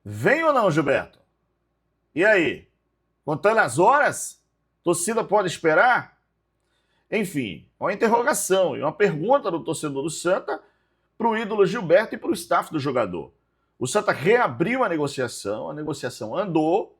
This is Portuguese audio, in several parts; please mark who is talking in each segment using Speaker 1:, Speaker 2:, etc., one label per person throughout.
Speaker 1: Vem ou não, Gilberto? E aí? Contando as horas? Torcida pode esperar? Enfim, uma interrogação e uma pergunta do torcedor do Santa para o ídolo Gilberto e para o staff do jogador. O Santa reabriu a negociação andou,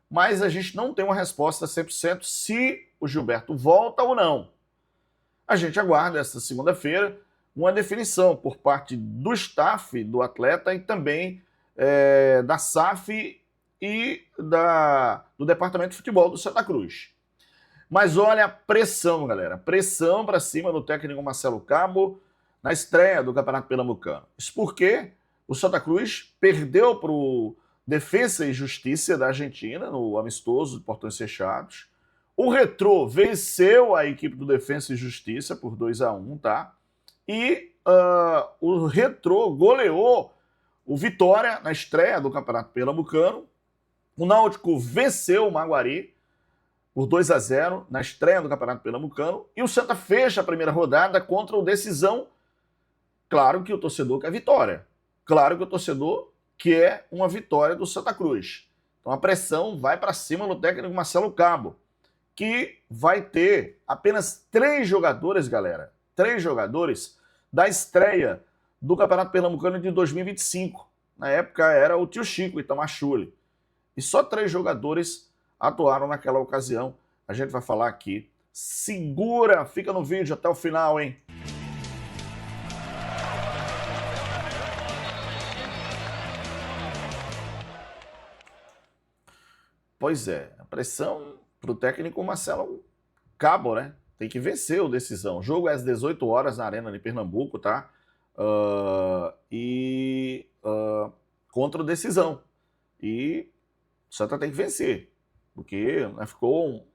Speaker 1: mas a gente não tem uma resposta 100% se o Gilberto volta ou não. A gente aguarda esta segunda-feira uma definição por parte do staff do atleta e também da SAF e do Departamento de Futebol do Santa Cruz. Mas olha a pressão, galera. Pressão para cima do técnico Marcelo Cabo na estreia do Campeonato Pernambucano. Isso porque o Santa Cruz perdeu para o Defensa e Justiça da Argentina no amistoso de portões fechados. O Retrô venceu a equipe do Defensa e Justiça por 2-1, tá? E o Retrô goleou o Vitória na estreia do Campeonato Pernambucano. O Náutico venceu o Maguari por 2-0 na estreia do Campeonato Pernambucano. E o Santa fecha a primeira rodada contra o Decisão. Claro que o torcedor quer vitória. Claro que o torcedor quer uma vitória do Santa Cruz. Então a pressão vai para cima no técnico Marcelo Cabo, que vai ter apenas 3 jogadores, galera. 3 jogadores da estreia do Campeonato Pernambucano de 2025. Na época era o tio Chico Itamachule. E só 3 jogadores atuaram naquela ocasião. A gente vai falar aqui. Segura, fica no vídeo até o final, hein? Pois é, a pressão para o técnico Marcelo Cabo, né? Tem que vencer o Decisão. O jogo é às 18 horas na Arena de Pernambuco, tá? Contra o Decisão. E o Santa tem que vencer, porque ficou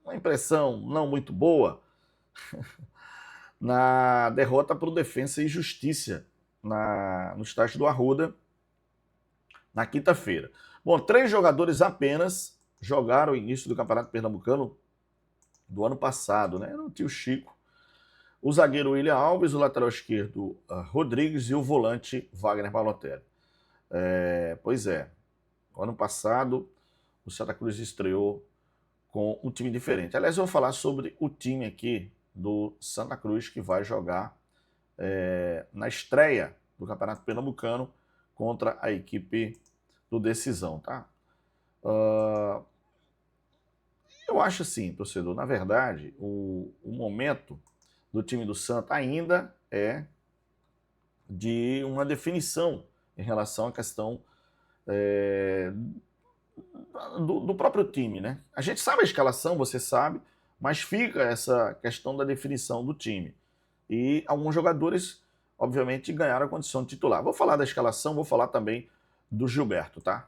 Speaker 1: uma impressão não muito boa na derrota para o Defensa e Justiça no estádio do Arruda na quinta-feira. Bom, 3 jogadores apenas jogaram o início do Campeonato Pernambucano do ano passado, né? Era o tio Chico, o zagueiro William Alves, o lateral esquerdo Rodrigues e o volante Wagner Balotelli. Pois é, no ano passado o Santa Cruz estreou com um time diferente. Aliás, eu vou falar sobre o time aqui do Santa Cruz que vai jogar na estreia do Campeonato Pernambucano contra a equipe do Decisão, tá? Eu acho assim, torcedor, na verdade, o momento do time do Santa ainda é de uma definição em relação à questão do próprio time, né? A gente sabe a escalação, você sabe, mas fica essa questão da definição do time. E alguns jogadores, obviamente, ganharam a condição de titular. Vou falar da escalação, vou falar também do Gilberto, tá?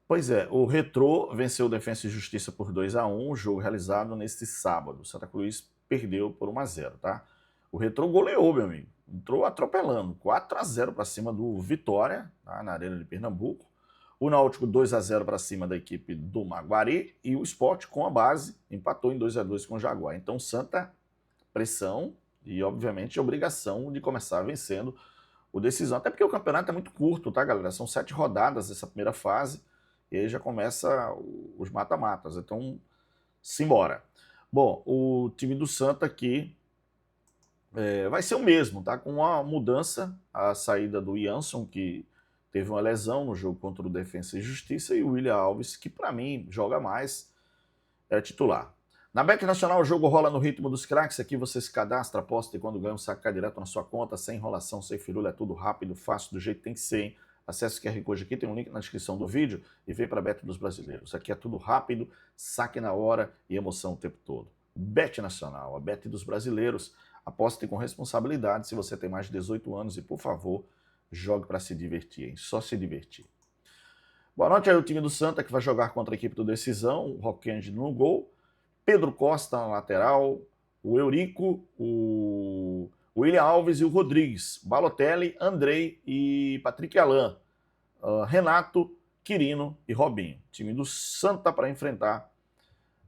Speaker 1: Pois é, o Retrô venceu o Defensa e Justiça por 2-1, jogo realizado neste sábado. O Santa Cruz perdeu por 1-0, tá? O Retrô goleou, meu amigo. Entrou atropelando, 4-0 para cima do Vitória, tá? Na Arena de Pernambuco. O Náutico 2-0 para cima da equipe do Maguari e o Sport, com a base, empatou em 2-2 com o Jaguar. Então, Santa, pressão e, obviamente, obrigação de começar vencendo o Decisão. Até porque o campeonato é muito curto, tá, galera? São 7 rodadas essa primeira fase. E aí já começa os mata-matas. Então, simbora. Bom, o time do Santa aqui vai ser o mesmo, tá? Com uma mudança, a saída do Jansson, que teve uma lesão no jogo contra o Defensa e Justiça, e o William Alves, que para mim joga mais, é titular. Na Bet Nacional o jogo rola no ritmo dos craques. Aqui você se cadastra, aposta e quando ganha um saco cai direto na sua conta, sem enrolação, sem firula, é tudo rápido, fácil, do jeito que tem que ser, hein? Acesse o QR Code aqui, tem um link na descrição do vídeo e vem para a Bet dos Brasileiros. Aqui é tudo rápido, saque na hora e emoção o tempo todo. Bet Nacional, a Bet dos Brasileiros. Aposte com responsabilidade se você tem mais de 18 anos e, por favor, jogue para se divertir, hein? Só se divertir. Boa noite aí o time do Santa que vai jogar contra a equipe do Decisão, o Roquende no gol, Pedro Costa na lateral, o Eurico, o William Alves e o Rodrigues, Balotelli, Andrei e Patrick Alain, Renato, Quirino e Robinho. Time do Santa para enfrentar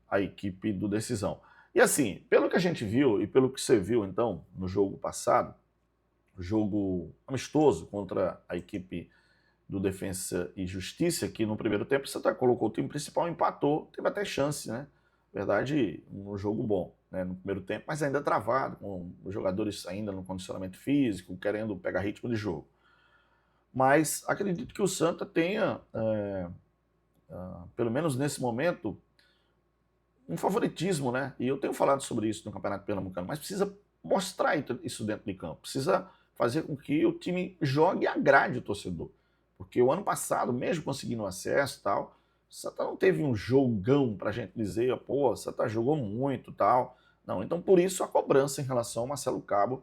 Speaker 1: a equipe do Decisão. E assim, pelo que a gente viu e pelo que você viu então no jogo passado, jogo amistoso contra a equipe do Defensa e Justiça, que no primeiro tempo você colocou o time principal, empatou, teve até chance, né? Na verdade, um jogo bom, né, no primeiro tempo, mas ainda travado, com os jogadores ainda no condicionamento físico, querendo pegar ritmo de jogo. Mas acredito que o Santa tenha, pelo menos nesse momento, um favoritismo, né? E eu tenho falado sobre isso no Campeonato Pernambucano, mas precisa mostrar isso dentro de campo, precisa fazer com que o time jogue e agrade o torcedor. Porque o ano passado, mesmo conseguindo acesso e tal, o Santa não teve um jogão pra gente dizer, pô, o Santa jogou muito e tal. Não, então por isso a cobrança em relação ao Marcelo Cabo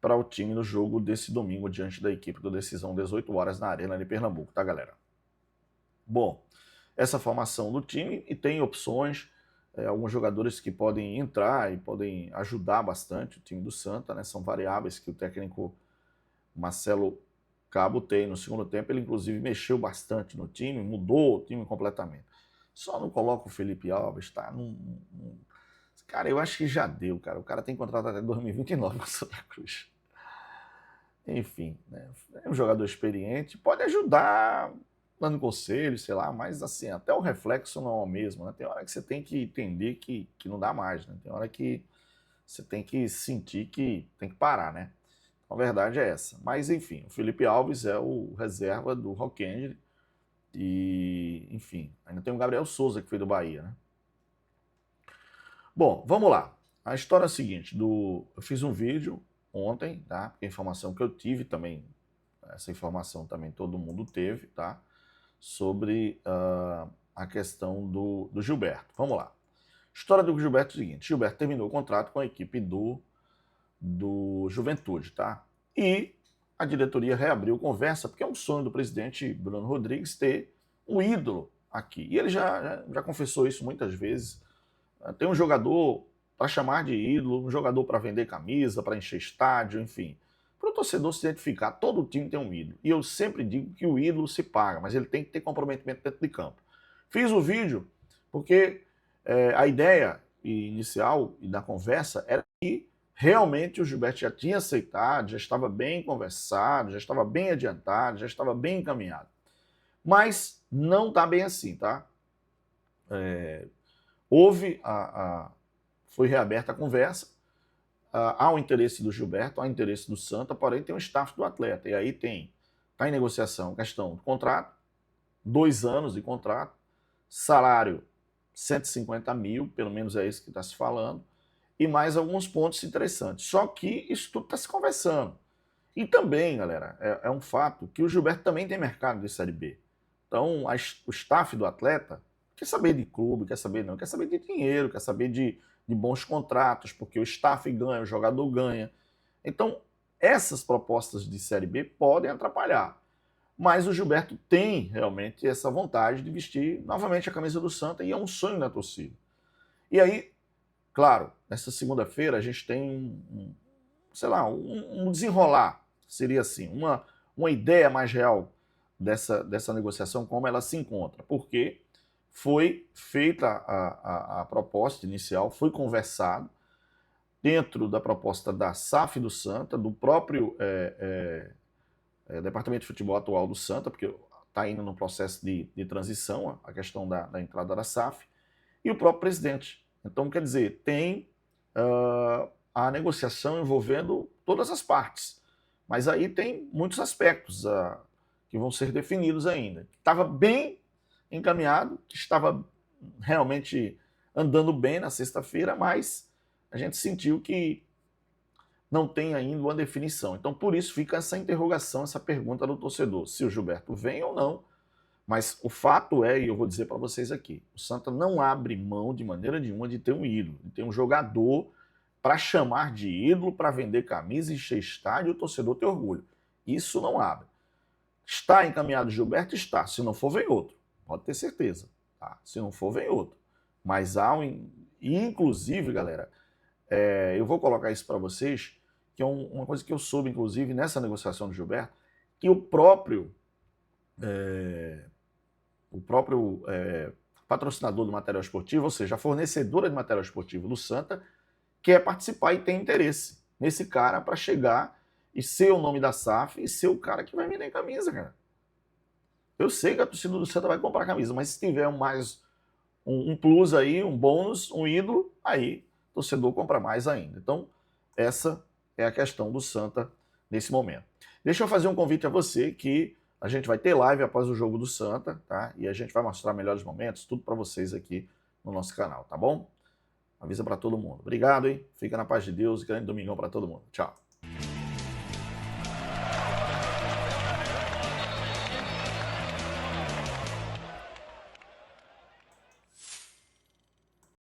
Speaker 1: para o time no jogo desse domingo diante da equipe do Decisão, 18 horas na Arena de Pernambuco, tá, galera? Bom, essa formação do time e tem opções, alguns jogadores que podem entrar e podem ajudar bastante o time do Santa, né? São variáveis que o técnico Marcelo Cabo tem no segundo tempo. Ele inclusive mexeu bastante no time, mudou o time completamente. Só não coloca o Felipe Alves, tá? Cara, eu acho que já deu, cara. O cara tem contrato até 2029 com o Santa Cruz. Enfim, né? É um jogador experiente, pode ajudar dando conselho, sei lá, mas assim, até o reflexo não é o mesmo, né? Tem hora que você tem que entender que não dá mais, né? Tem hora que você tem que sentir que tem que parar, né? A verdade é essa. Mas enfim, o Felipe Alves é o reserva do Rockend e, enfim, ainda tem o Gabriel Souza que foi do Bahia, né? Bom, vamos lá. A história é a seguinte, eu fiz um vídeo ontem, tá? Porque a informação que eu tive também, essa informação também todo mundo teve, tá? Sobre a questão do Gilberto. Vamos lá. A história do Gilberto é o seguinte, Gilberto terminou o contrato com a equipe do Juventude, tá? E a diretoria reabriu conversa, porque é um sonho do presidente Bruno Rodrigues ter um ídolo aqui. E ele já confessou isso muitas vezes. Tem um jogador para chamar de ídolo, um jogador para vender camisa, para encher estádio, enfim. Para o torcedor se identificar, todo time tem um ídolo. E eu sempre digo que o ídolo se paga, mas ele tem que ter comprometimento dentro de campo. Fiz o vídeo porque a ideia inicial e da conversa era que realmente o Gilberto já tinha aceitado, já estava bem conversado, já estava bem adiantado, já estava bem encaminhado. Mas não está bem assim, tá? Foi reaberta a conversa, há o interesse do Gilberto, há o interesse do Santa, porém tem o staff do atleta, e aí está em negociação questão do contrato, 2 anos de contrato, salário 150 mil, pelo menos é isso que está se falando, e mais alguns pontos interessantes. Só que isso tudo está se conversando. E também, galera, é um fato que o Gilberto também tem mercado de Série B. Então, o staff do atleta quer saber de clube, quer saber de dinheiro, quer saber de bons contratos, porque o staff ganha, o jogador ganha. Então, essas propostas de Série B podem atrapalhar. Mas o Gilberto tem realmente essa vontade de vestir novamente a camisa do Santa e é um sonho da torcida. E aí, claro, nessa segunda-feira a gente tem um desenrolar, seria assim, uma ideia mais real dessa negociação, como ela se encontra. Porque foi feita a proposta inicial, foi conversado dentro da proposta da SAF do Santa, do próprio Departamento de Futebol atual do Santa, porque está indo no processo de transição, a questão da entrada da SAF, e o próprio presidente. Então, quer dizer, tem a negociação envolvendo todas as partes. Mas aí tem muitos aspectos que vão ser definidos ainda. Estava bem encaminhado, que estava realmente andando bem na sexta-feira, mas a gente sentiu que não tem ainda uma definição. Então, por isso fica essa interrogação, essa pergunta do torcedor, se o Gilberto vem ou não. Mas o fato é, e eu vou dizer para vocês aqui, o Santa não abre mão de maneira nenhuma de ter um ídolo, de ter um jogador para chamar de ídolo, para vender camisa, encher estádio e o torcedor ter orgulho. Isso não abre. Está encaminhado o Gilberto? Está. Se não for, vem outro. Pode ter certeza. Tá? Se não for, vem outro. Mas há um... Inclusive, galera, eu vou colocar isso para vocês, que é uma coisa que eu soube, inclusive, nessa negociação do Gilberto, que o próprio patrocinador do material esportivo, ou seja, a fornecedora de material esportivo do Santa, quer participar e tem interesse nesse cara para chegar e ser o nome da SAF e ser o cara que vai vender camisa, cara. Eu sei que a torcida do Santa vai comprar camisa, mas se tiver um plus aí, um bônus, um ídolo, aí o torcedor compra mais ainda. Então, essa é a questão do Santa nesse momento. Deixa eu fazer um convite a você que a gente vai ter live após o jogo do Santa, tá? E a gente vai mostrar melhores momentos, tudo para vocês aqui no nosso canal, tá bom? Avisa para todo mundo. Obrigado, hein? Fica na paz de Deus e grande domingão para todo mundo. Tchau.